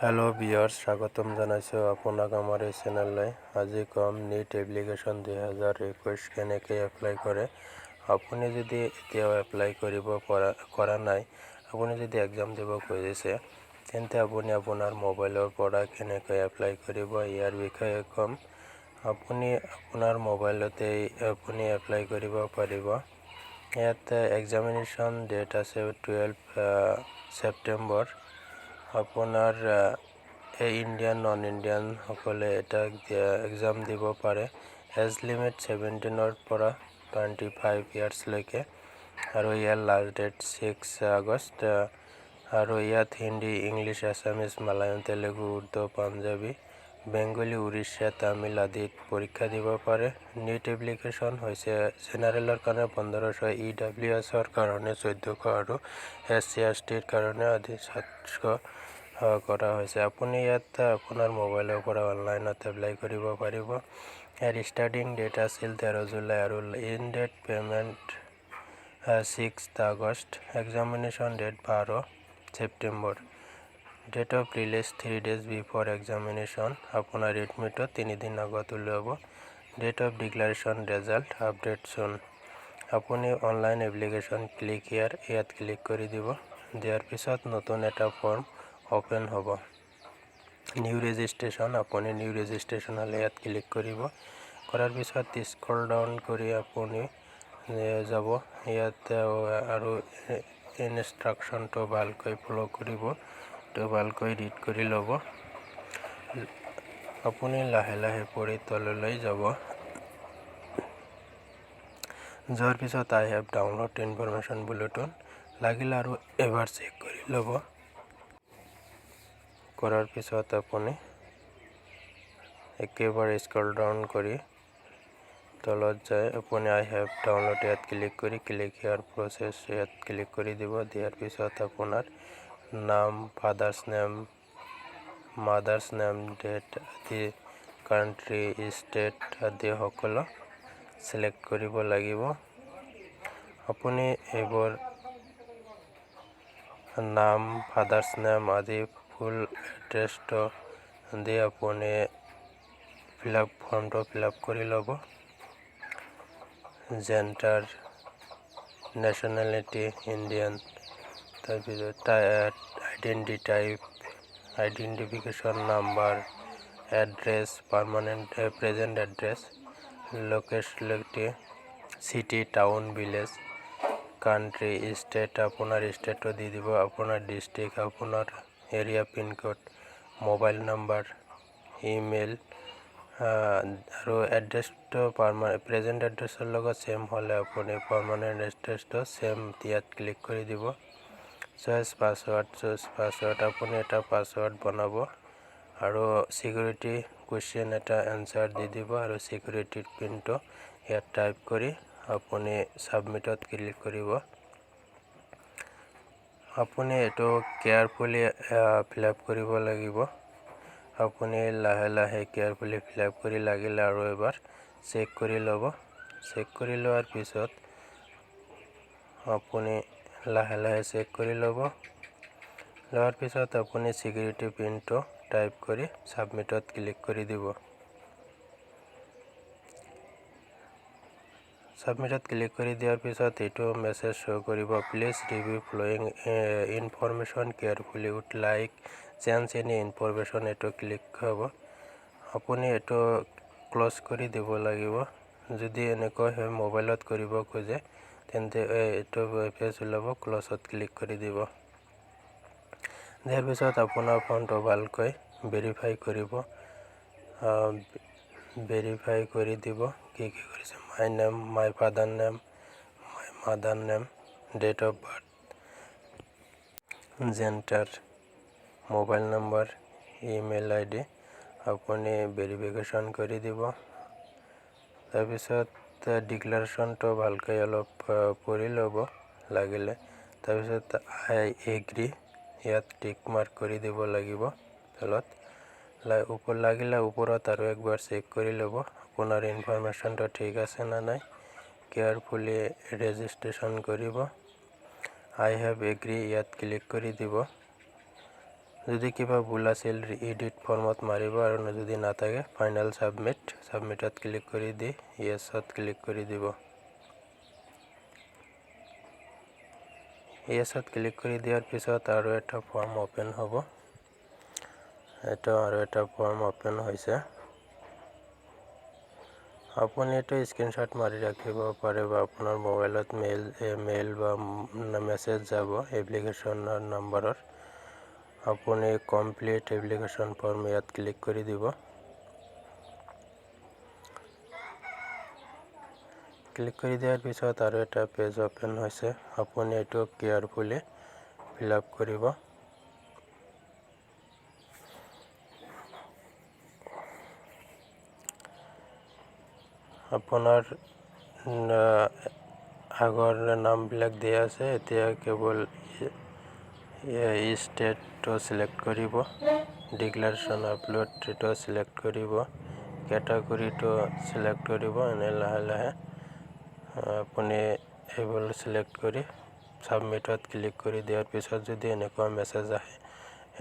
Hello viewers, স্বাগতম জানাইছো আপোনাক আমাৰ এই চেনেললৈ। আজি কম NEET এপ্লিকেশ্যন 2021 কেনেকৈ এপ্লাই কৰে। আপুনি যদি এতিয়াও এপ্লাই কৰিব কৰা নাই, আপুনি যদি এক্সাম দিব খুজিছে, তেন্তে আপুনি আপোনাৰ মোবাইলৰ পৰা কেনেকৈ এপ্লাই কৰিব ইয়াৰ বিষয়ে কম। আপুনি আপোনাৰ মোবাইলতেই আপুনি এপ্লাই কৰিব পাৰিব। ইয়াত এক্সামিনেশ্যন ডেট আছে 12 ছেপ্টেম্বৰ। আপোনাৰ ইণ্ডিয়ান নন ইণ্ডিয়ান সকলে এটা এক্সাম দিব পাৰে। এজ লিমিট 17 পৰা 25 ইয়াৰ্ছলৈকে, আৰু ইয়াৰ লাষ্ট ডেট 6 আগষ্ট। আৰু ইয়াত হিন্দী, ইংলিছ, আছামিজ, মালায়ালম, তেলেগু, উৰ্দু, পাঞ্জাবী, বেংগলী, উৰিষ্যা, তামিল আদিত পৰীক্ষা দিব পাৰে। NEET এপ্লিকেশ্যন হৈছে জেনাৰেলৰ কাৰণে 1500, EWSৰ কাৰণে 1400 আৰু SC STৰ কাৰণে আদি 700 কৰা হৈছে। আপুনি ইয়াত আপোনাৰ মোবাইলৰ পৰা অনলাইনত এপ্লাই কৰিব পাৰিব। ইয়াৰ ষ্টাৰ্টিং ডেট আছিল 13 জুলাই আৰু ইন ডেট পে'মেণ্ট 6 আগষ্ট। এক্সামিনেশ্যন ডেট 12 ছেপ্টেম্বৰ। Date of release 3 days before examination. আপোনাৰ এডমিটত 3 দিন আগত উলিয়াব। Date of declaration result update soon. আপুনি অনলাইন এপ্লিকেশ্যন ক্লিক ইয়াত ক্লিক কৰি দিব। দিয়াৰ পিছত নতুন এটা ফৰ্ম ওপেন হ'ব। নিউ ৰেজিষ্ট্ৰেশ্যন, আপুনি নিউ ৰেজিষ্ট্ৰেশ্যনলৈ ইয়াত ক্লিক কৰিব। কৰাৰ পিছত স্ক্ৰল ডাউন কৰি আপুনি যাব। ইয়াত আৰু ইনষ্ট্ৰাকশ্যনটো ভালকৈ ফ'ল' কৰিব, তো ভালকৈ ৰিড কৰি ল'ব। আপুনি লাহে লাহে পঢ়ি তললৈ যাব। যোৱাৰ পিছত আই হেভ ডাউনলোড ইনফৰমেশ্যন বুলেটিন লাগিলে আৰু এবাৰ চেক কৰি ল'ব। কৰাৰ পিছত আপুনি একেবাৰে স্ক্ৰল ডাউন কৰি তলত যায় আপুনি আই হেভ ডাউনলোড ইয়াত ক্লিক কৰি ক্লিক হিয়াৰ প্ৰচেছ ইয়াত ক্লিক কৰি দিব। দিয়াৰ পিছত আপোনাৰ নাম, father's name, mother's name, date আদি, কাণ্ট্ৰি, ষ্টেট আদি সকলো চিলেক্ট কৰিব লাগিব। আপুনি এইবোৰ নাম, ফাদাৰ্ছ নেম আদি ফুল এড্ৰেছটো দি আপুনি ফৰ্মটো ফিল আপ কৰি ল'ব। জেণ্ডাৰ, নেশ্যনেলিটি ইণ্ডিয়ান, তাৰপিছত identification number, address, permanent present address, locality, city, town, village, country, state, আপোনাৰ ষ্টেটটো দি দিব, আপোনাৰ ডিষ্ট্ৰিক্ট, আপোনাৰ area, pincode, mobile number, email, আৰু এড্ৰেছটো প্ৰেজেণ্ট এড্ৰেছৰ লগত ছেম হ'লে আপুনি পাৰ্মানেণ্ট এড্ৰেছটো ছেম ইয়াত ক্লিক কৰি দিব। চুজ পাছৱৰ্ড, আপুনি এটা পাছৱৰ্ড বনাব আৰু ছিকিউৰিটি কুৱেশ্যন এটা এনচাৰ দি দিব আৰু ছিকিউৰিটি পিনটো ইয়াত টাইপ কৰি আপুনি ছাবমিটত ক্লিক কৰিব। আপুনি এইটো কেয়াৰফুলি ফিল আপ কৰিব লাগিব। আপুনি লাহে লাহে কেয়াৰফুলি ফিল আপ কৰি লাগিলে আৰু এবাৰ চেক কৰি ল'ব। চেক কৰি লোৱাৰ পিছত আপুনি লাহে লাহে চেক কৰি ল'ব। লোৱাৰ পিছত আপুনি ছিকিউৰিটি পিনটো টাইপ কৰি ছাবমিটত ক্লিক কৰি দিব। ছাবমিটত ক্লিক কৰি দিয়াৰ পিছত এইটো মেছেজ শ্ব' কৰিব, please review following information carefully, would like change any information, এইটো ক্লিক হ'ব। আপুনি এইটো ক্ল'জ কৰি দিব লাগিব। যদি এনেকৈ মোবাইলত কৰিব খোজে তেন্তে এইটো পেজ ওলাব, ক্ল'জত ক্লিক কৰি দিব। দিয়াৰ পিছত আপোনাৰ ফোনটো ভালকৈ ভেৰিফাই কৰিব। ভেৰিফাই কৰি দিব কি কৰিছে। My name, my father name, my mother name, date of birth, gender, mobile number, email ID আপুনি ভেৰিফিকেশ্যন কৰি দিব। তাৰপিছত ডিক্লাৰেশ্যনটো ভালকৈ অলপ পঢ়ি ল'ব লাগিলে। তাৰপিছত আই এগ্ৰী ইয়াত টিক মাৰ্ক কৰি দিব লাগিব তলত। লাগিলে ওপৰত আৰু একবাৰ চেক কৰি ল'ব আপোনাৰ ইনফৰমেশ্যনটো ঠিক আছে নে নাই। কেয়াৰফুলি ৰেজিষ্ট্ৰেশ্যন কৰিব। আই হেভ এগ্ৰী ইয়াত ক্লিক কৰি দিব। যদি কিবা ভুল আছিল এডিট ফৰ্মত মাৰিব আৰু যদি নাথাকে ফাইনেল সাবমিটত ক্লিক কৰি দি ইয়েছত ক্লিক কৰি দিব। ইয়েছত ক্লিক কৰি দিয়াৰ পিছত আৰু এটা ফৰ্ম ওপেন হ'ব। এটা আৰু এটা ফৰ্ম ওপেন হৈছে। আপুনি এটা স্ক্ৰীনশ্বট মাৰি ৰাখিব পাৰে বা আপোনাৰ মোবাইলত মেইল বা মেছেজ যাব এপ্লিকেশ্যনৰ নম্বৰৰ। আপুনি কমপ্লিট এপ্লিকেশ্যন ফৰ্ম ইয়াত ক্লিক কৰি দিব। ক্লিক কৰি দিয়াৰ পিছত আৰু এটা পেজ ওপেন হৈছে। আপুনি এইটো কেয়াৰফুলি ফিল আপ কৰিব। আপোনাৰ আগৰ নামবিলাক দিয়া আছে, এতিয়া কেৱল ষ্টেটটো সিলেক্ট কৰিব, ডিক্লাৰেশ্যন আপলোড এইটো সিলেক্ট কৰিব, কেটাগৰীটো সিলেক্ট কৰিব। এনে লাহে লাহে আপুনি এইবোৰ সিলেক্ট কৰি সাবমিটত ক্লিক কৰি দিয়াৰ পিছত যদি এনেকুৱা মেছেজ আহে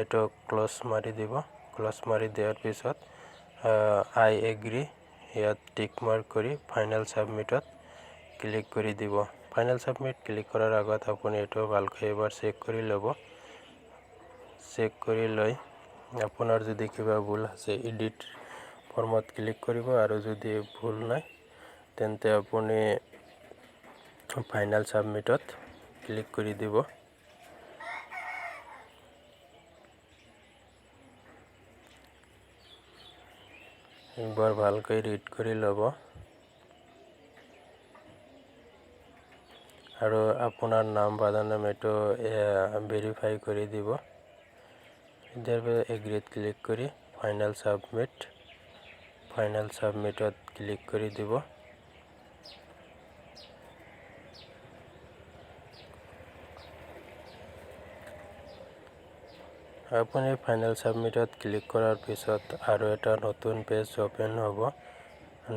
এইটো ক্লোজ মাৰি দিব। ক্লোজ মাৰি দিয়াৰ পিছত আই এগ্ৰি ইয়াত টিক মাৰ্ক কৰি ফাইনেল সাবমিটত ক্লিক কৰি দিব। ফাইনেল সাবমিট ক্লিক কৰাৰ আগত আপুনি এইটো ভালকৈ এবাৰ চেক কৰি ল'ব। চেক কৰি লৈ আপোনাৰ যদি কিবা ভুল আছে এডিট ফৰ্মত ক্লিক কৰিব আৰু যদি ভুল নাই তেন্তে আপুনি ফাইনেল সাবমিটত ক্লিক কৰি দিব। একবাৰ ভালকৈ ৰিড কৰি ল'ব আৰু আপোনাৰ নাম বাদানাম এইটো ভেৰিফাই কৰি দিব। ইয়াৰ এগ্ৰিত ক্লিক কৰি ফাইনেল সাবমিটত ক্লিক কৰি দিব। আপুনি ফাইনেল সাবমিটত ক্লিক কৰাৰ পিছত আৰু এটা নতুন পেজ ওপেন হ'ব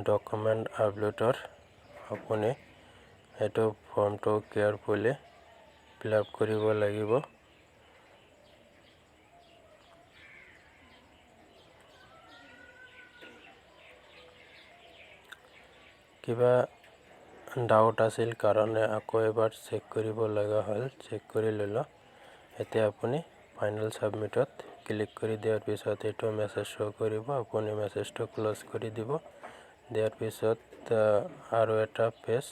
ডকুমেণ্ট আপলোডৰ। আপুনি এইটো ফৰ্মটো কেয়াৰফুলি ফিল আপ কৰিব লাগিব। কিবা ডাউট আছিল কাৰণে আকৌ এবাৰ চেক কৰিব লগা হ'ল, চেক কৰি ল'লো। এতিয়া আপুনি ফাইনেল সাবমিটত ক্লিক কৰি দিয়াৰ পিছত এইটো মেছেজ শ্ব' কৰিব। আপুনি মেছেজটো ক্লোজ কৰি দিব। দিয়াৰ পিছত আৰু এটা পেজ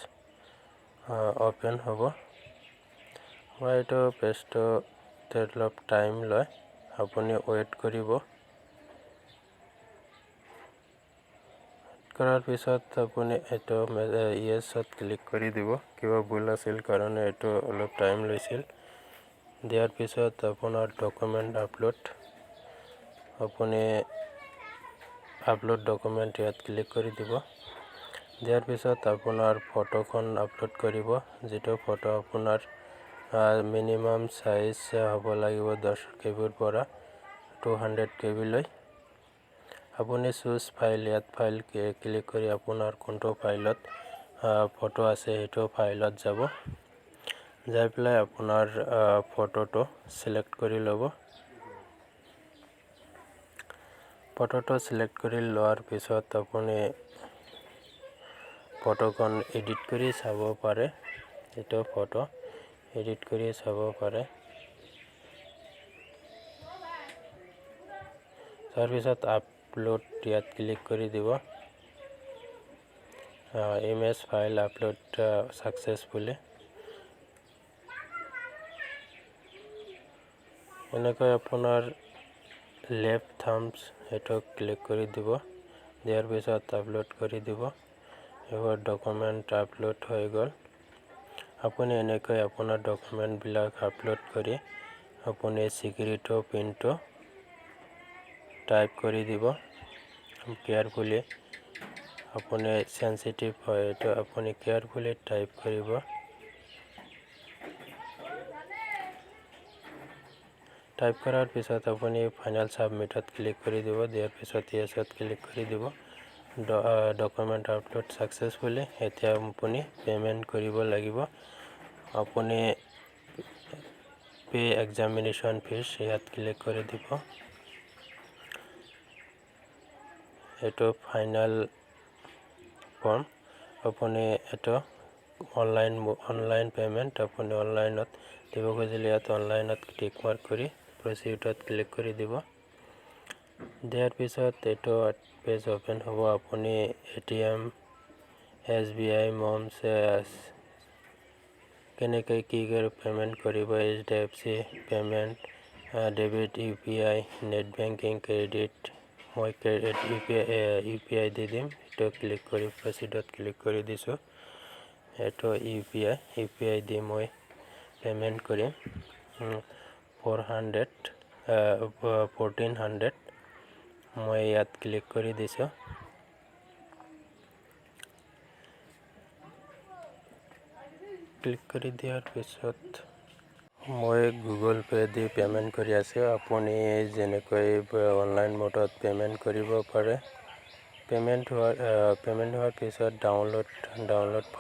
ওপেন হ'ব। এইটো পেজটো অলপ টাইম লয়, আপুনি ৱেইট কৰিব। কৰাৰ পিছত আপুনি এইটো ইয়েছত ক্লিক কৰি দিব। কিবা ভুল আছিল কাৰণে এইটো অলপ টাইম লৈছিল। দিয়াৰ পিছত আপোনাৰ ডকুমেণ্ট আপলোড, আপুনি আপলোড ডকুমেণ্ট ইয়াত ক্লিক কৰি দিব। দিয়াৰ পিছত আপোনাৰ ফটোখন আপলোড কৰিব, যিটো ফটো আপোনাৰ মিনিমাম সাইজ হ'ব লাগিব 10 KBৰ পৰা 200 KB লৈ। আপুনি চুজ ফাইল, ইয়াত ফাইল ক্লিক কৰি আপোনাৰ কোনটো ফাইলত ফটো আছে সেইটো ফাইলত যাব। যাই পেলাই আপোনাৰ ফটোটো সিলেক্ট কৰি ল'ব। ফটোটো সিলেক্ট কৰি লোৱাৰ পিছত আপুনি ফটোখন এডিট কৰি চাব পাৰে। এইটো ফটো এডিট কৰি চাব পাৰে। তাৰপিছত আপলোড ইয়াত ক্লিক কৰি দিব। Image file upload successfully. এনেকৈ আপোনাৰ লেফ্ট থাম্বছ সেইটো ক্লিক কৰি দিব। দিয়াৰ পিছত আপলোড কৰি দিব। এইবোৰ ডকুমেণ্ট আপলোড হৈ গ'ল। আপুনি এনেকৈ আপোনাৰ ডকুমেণ্টবিলাক আপলোড কৰি আপুনি চিকিউৰিটি পিনটো টাইপ কৰি দিব। কেয়াৰফুলি আপুনি সেনচিটিভ হয় এইটো আপুনি কেয়াৰফুলি টাইপ কৰিব। টাইপ কৰাৰ পিছত আপুনি ফাইনেল সাবমিটত ক্লিক কৰি দিব। দিয়াৰ পিছত ইয়েছত ক্লিক কৰি দিব। Document upload successfully. এতিয়া আপুনি পেমেণ্ট কৰিব লাগিব। আপুনি পে এক্সামিনেশ্যন ফিজ ইয়াত ক্লিক কৰি দিব। এইটো ফাইনাল ফৰ্ম। আপুনি এইটো অনলাইন পেমেন্ট আপুনি অনলাইনত দিব খুজিলে ইয়াত অনলাইনত টিক মাৰ্ক কৰি প্ৰচিডত ক্লিক কৰি দিব। দিয়াৰ পিছত এইটো পেজ ওপেন হ'ব। আপুনি ATM, SBI, মমছ কেনেকৈ কি কৰি পেমেন্ট কৰিব, HDFC payment, debit, UPI, net banking, credit, মই UPI দি দিম। এইটো ক্লিক কৰি প্ৰচিডত ক্লিক কৰি দিছোঁ। এইটো UPI দি মই পেমেন্ট কৰিম 1400 মই ইয়াত ক্লিক কৰি দিছোঁ। ক্লিক কৰি দিয়াৰ পিছত মই গুগল পে দি পেমেন্ট কৰি আছোঁ। আপুনি যেনেকৈ অনলাইন মোডত পেমেন্ট কৰিব পাৰে। পেমেন্ট হোৱাৰ পিছত ডাউনলোড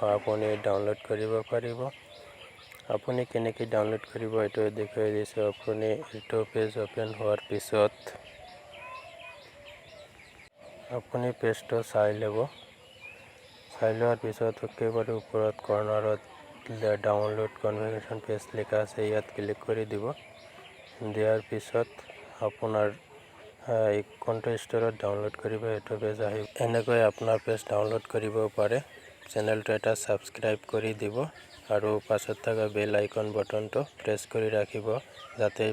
আপুনি ডাউনলোড কৰিব পাৰিব। আপুনি কেনেকৈ ডাউনলোড কৰিব এইটো দেখুৱাই দিছোঁ। আপুনি এইটো পেজ ওপেন হোৱাৰ পিছত আপুনি পেজটো চাই ল'ব। চাই লোৱাৰ পিছত একেবাৰে ওপৰত কৰ্নাৰত ডাউনলোড কনফিগাৰেশ্যন পেজ লিখা আছে, ইয়াত ক্লিক কৰি দিব। দিয়াৰ পিছত আপোনাৰ কোনটো ষ্টৰত ডাউনলোড কৰিব এইটো পেজ আহিব। এনেকৈ আপোনাৰ পেজ ডাউনলোড কৰিব পাৰে। চেনেলটো এটা ছাবস্ক্ৰাইব কৰি দিব আৰু পাছত থকা বেল আইকন বটনটো প্ৰেছ কৰি ৰাখিব যাতে